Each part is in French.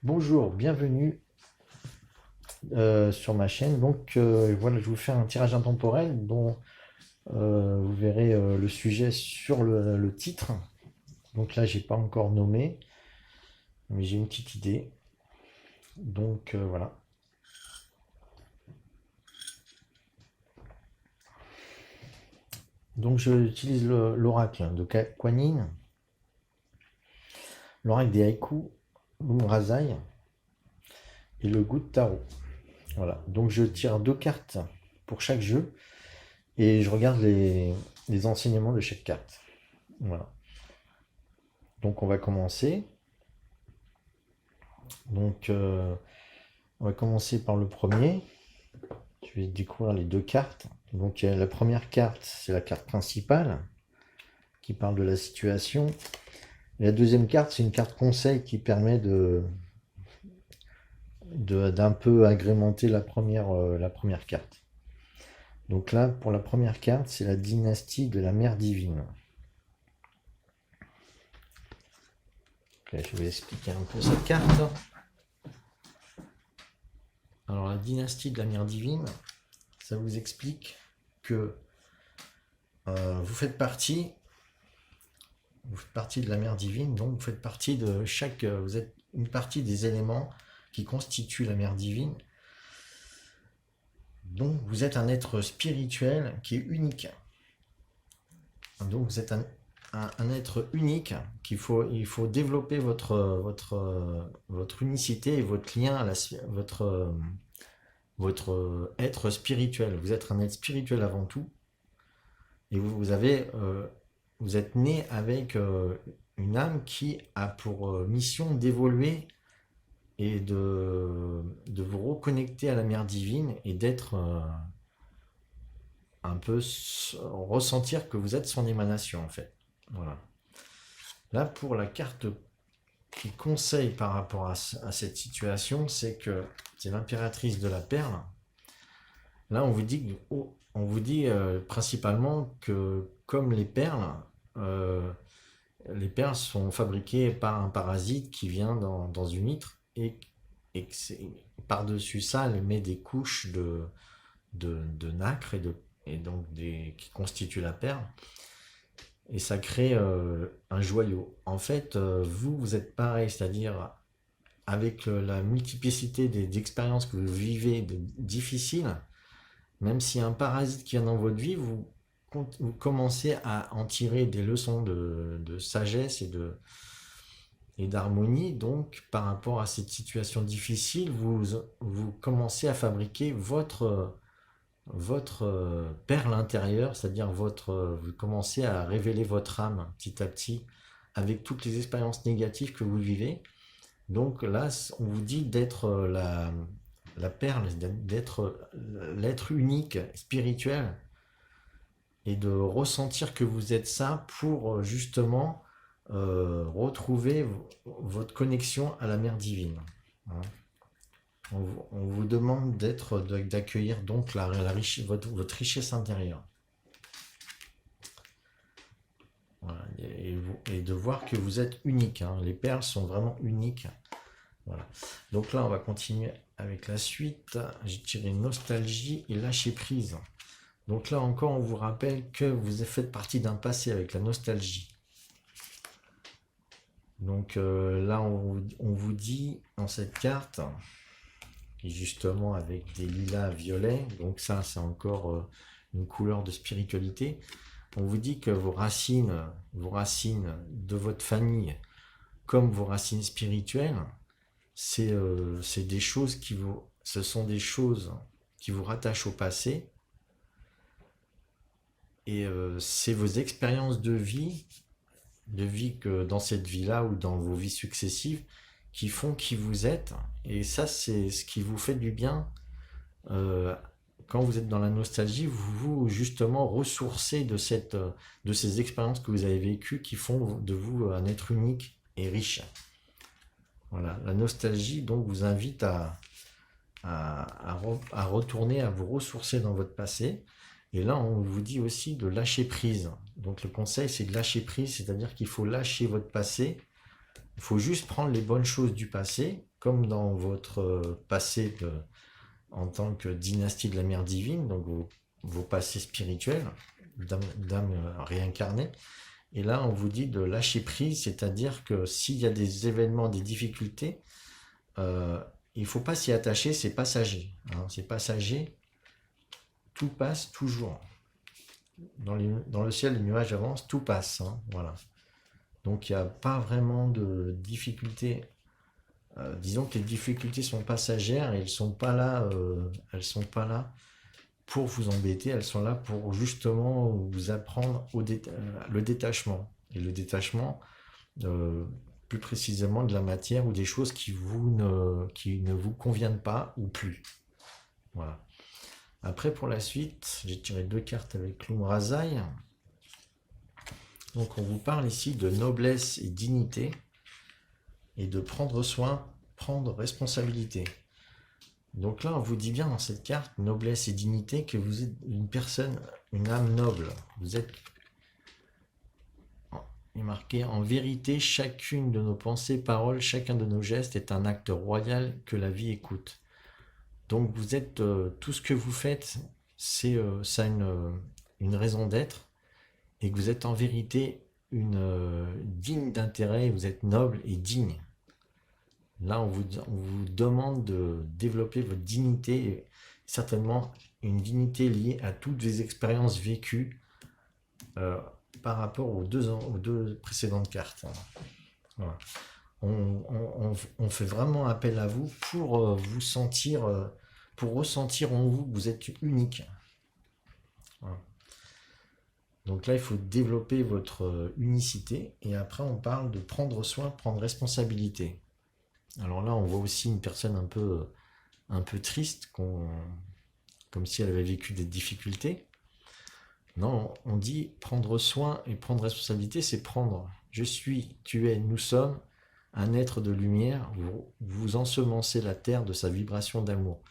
Bonjour, bienvenue sur ma chaîne. Voilà, je vous fais un tirage intemporel dont vous verrez le sujet sur le titre. Donc là, j'ai pas encore nommé, mais j'ai une petite idée. Voilà. Donc j'utilise l'oracle de Kuan Yin, l'oracle des haïkus, l'Umrazai et le Gut Tarot. Voilà. Donc je tire 2 cartes pour chaque jeu et je regarde les enseignements de chaque carte. Voilà. Donc on va commencer. Donc on va commencer par le premier. Je vais découvrir les 2 cartes. Donc la première carte, c'est la carte principale qui parle de la situation. Et la deuxième carte, c'est une carte conseil qui permet d'un peu agrémenter la première carte. Donc là, pour la première carte, c'est la dynastie de la mère divine. Là, je vais expliquer un peu cette carte. Alors la dynastie de la mère divine, ça vous explique que vous faites partie de la mère divine, donc vous faites partie de vous êtes une partie des éléments qui constituent la mère divine. Donc vous êtes un être spirituel qui est unique. Donc vous êtes un être unique il faut développer votre unicité et votre lien à votre être spirituel. Vous êtes un être spirituel avant tout. Et vous êtes né avec une âme qui a pour mission d'évoluer et de vous reconnecter à la mère divine et d'être un peu ressentir que vous êtes son émanation en fait. Voilà. Là pour la carte qui conseille par rapport à cette situation, c'est l'impératrice de la perle. Là on vous dit principalement que comme les perles sont fabriquées par un parasite qui vient dans une huître et par-dessus ça, elle met des couches de nacre qui constituent la perle. Et ça crée un joyau. En fait, vous êtes pareil, c'est-à-dire avec la multiplicité des expériences que vous vivez difficiles, même s'il y a un parasite qui vient dans votre vie, vous commencez à en tirer des leçons de sagesse et d'harmonie. Donc, par rapport à cette situation difficile, vous commencez à fabriquer votre perle intérieure, c'est-à-dire vous commencez à révéler votre âme petit à petit avec toutes les expériences négatives que vous vivez. Donc là, on vous dit d'être la perle, d'être l'être unique spirituel et de ressentir que vous êtes ça pour justement retrouver votre connexion à la mère divine. Hein. On vous demande d'accueillir donc votre richesse intérieure. Voilà. Et de voir que vous êtes unique. Hein. Les perles sont vraiment uniques. Voilà. Donc là, on va continuer avec la suite. J'ai tiré nostalgie et lâcher prise. Donc là encore, on vous rappelle que vous faites partie d'un passé avec la nostalgie. Donc là, on vous dit dans cette carte, et justement avec des lilas violets, donc ça c'est encore une couleur de spiritualité, on vous dit que vos racines de votre famille, comme vos racines spirituelles, c'est des choses ce sont des choses qui vous rattachent au passé, et c'est vos expériences de vie que dans cette vie-là ou dans vos vies successives qui font qui vous êtes. Et ça, c'est ce qui vous fait du bien. Quand vous êtes dans la nostalgie, vous justement ressourcez de ces expériences que vous avez vécues qui font de vous un être unique et riche. Voilà, la nostalgie donc vous invite à retourner, à vous ressourcer dans votre passé. Et là, on vous dit aussi de lâcher prise. Donc le conseil, c'est de lâcher prise, c'est-à-dire qu'il faut lâcher votre passé. Il faut juste prendre les bonnes choses du passé comme dans votre passé en tant que dynastie de la mère divine, donc vos passés spirituels, d'âme réincarnée. Et là, on vous dit de lâcher prise, c'est-à-dire que s'il y a des événements, des difficultés, euh, il ne faut pas s'y attacher, c'est passager. Hein, c'est passager, tout passe toujours. Dans le ciel, les nuages avancent, tout passe. Hein, voilà. Donc il n'y a pas vraiment de difficultés. Disons que les difficultés sont passagères et elles sont pas là pour vous embêter, elles sont là pour justement vous apprendre le détachement. Et le détachement, euh, plus précisément de la matière ou des choses qui ne vous conviennent pas ou plus. Voilà. Après, pour la suite, j'ai tiré 2 cartes avec l'Umrazai. Donc, on vous parle ici de noblesse et dignité et de prendre soin, prendre responsabilité. Donc là, on vous dit bien dans cette carte, noblesse et dignité, que vous êtes une personne, une âme noble. Vous êtes, il est marqué, en vérité, chacune de nos pensées, paroles, chacun de nos gestes est un acte royal que la vie écoute. Donc vous êtes, tout ce que vous faites, ça a une raison d'être, et que vous êtes en vérité digne d'intérêt, vous êtes noble et digne. Là, on vous demande de développer votre dignité, et certainement une dignité liée à toutes les expériences vécues euh, par rapport aux deux précédentes cartes. Voilà. On fait vraiment appel à vous pour vous sentir, pour ressentir en vous que vous êtes unique. Voilà. Donc là, il faut développer votre unicité et après, on parle de prendre soin, prendre responsabilité. Alors là, on voit aussi une personne un peu triste, comme si elle avait vécu des difficultés. Non, on dit prendre soin et prendre responsabilité, c'est prendre. Je suis, tu es, nous sommes un être de lumière. Vous ensemencez la terre de sa vibration d'amour.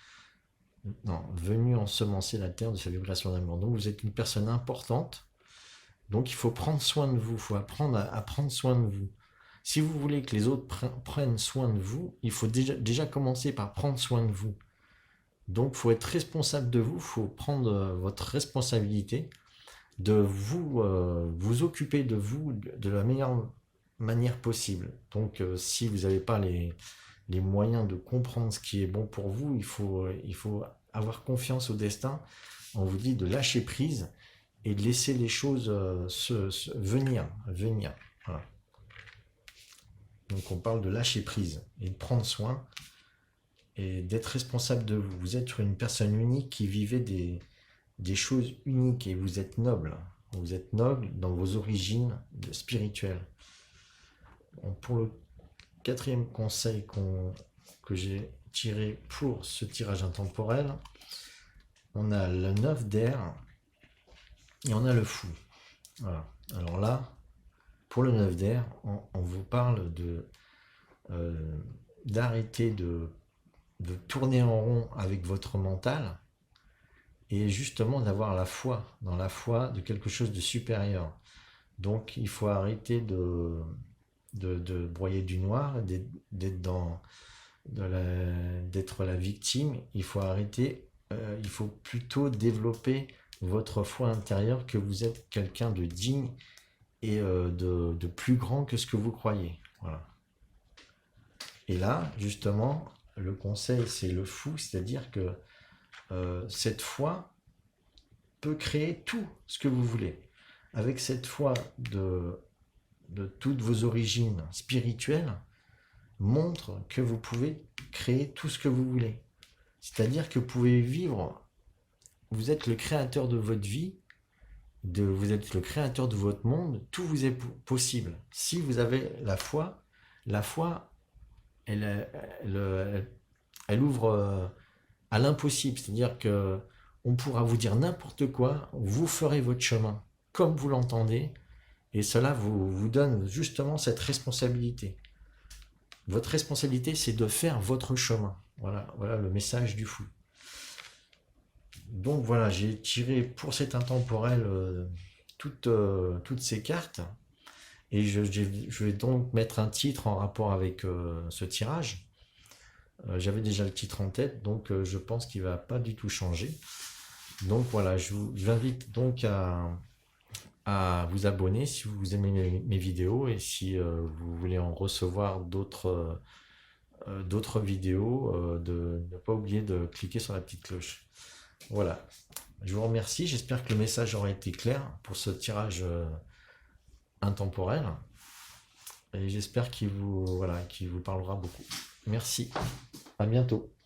Non, venu ensemencer la terre de sa vibration d'amour. Donc vous êtes une personne importante. Donc il faut prendre soin de vous. Il faut apprendre à prendre soin de vous. Si vous voulez que les autres prennent soin de vous, il faut déjà commencer par prendre soin de vous. Donc, il faut être responsable de vous, il faut prendre votre responsabilité, de vous occuper de vous de la meilleure manière possible. Donc, si vous n'avez pas les moyens de comprendre ce qui est bon pour vous, il faut avoir confiance au destin. On vous dit de lâcher prise et de laisser les choses venir. Voilà. Donc on parle de lâcher prise et de prendre soin et d'être responsable de vous. Vous êtes une personne unique qui vivait des choses uniques et vous êtes noble. Vous êtes noble dans vos origines spirituelles. Bon, pour le 4e conseil que j'ai tiré pour ce tirage intemporel, on a le 9 d'air et on a le fou. Voilà. Alors là, pour le 9 d'air, on vous parle d'arrêter de tourner en rond avec votre mental et justement d'avoir dans la foi de quelque chose de supérieur. Donc il faut arrêter de broyer du noir, d'être la victime. Il faut arrêter, il faut plutôt développer votre foi intérieure que vous êtes quelqu'un de digne et de plus grand que ce que vous croyez. Voilà. Et là, justement, le conseil, c'est le fou, c'est-à-dire que cette foi peut créer tout ce que vous voulez. Avec cette foi de toutes vos origines spirituelles, montre que vous pouvez créer tout ce que vous voulez. C'est-à-dire que vous pouvez vivre, vous êtes le créateur de votre vie, vous êtes le créateur de votre monde, tout vous est possible. Si vous avez la foi, elle ouvre à l'impossible. C'est-à-dire que on pourra vous dire n'importe quoi, vous ferez votre chemin comme vous l'entendez, et cela vous donne justement cette responsabilité. Votre responsabilité, c'est de faire votre chemin. Voilà le message du fou. Donc voilà, j'ai tiré pour cet intemporel toutes ces cartes. Et je vais donc mettre un titre en rapport avec ce tirage. J'avais déjà le titre en tête, donc je pense qu'il va pas du tout changer. Donc voilà, je vous invite donc à vous abonner si vous aimez mes vidéos et si vous voulez en recevoir d'autres vidéos, de ne pas oublier de cliquer sur la petite cloche. Voilà, je vous remercie, j'espère que le message aura été clair pour ce tirage intemporel et j'espère qu'il vous, voilà, qu'il vous parlera beaucoup. Merci, à bientôt.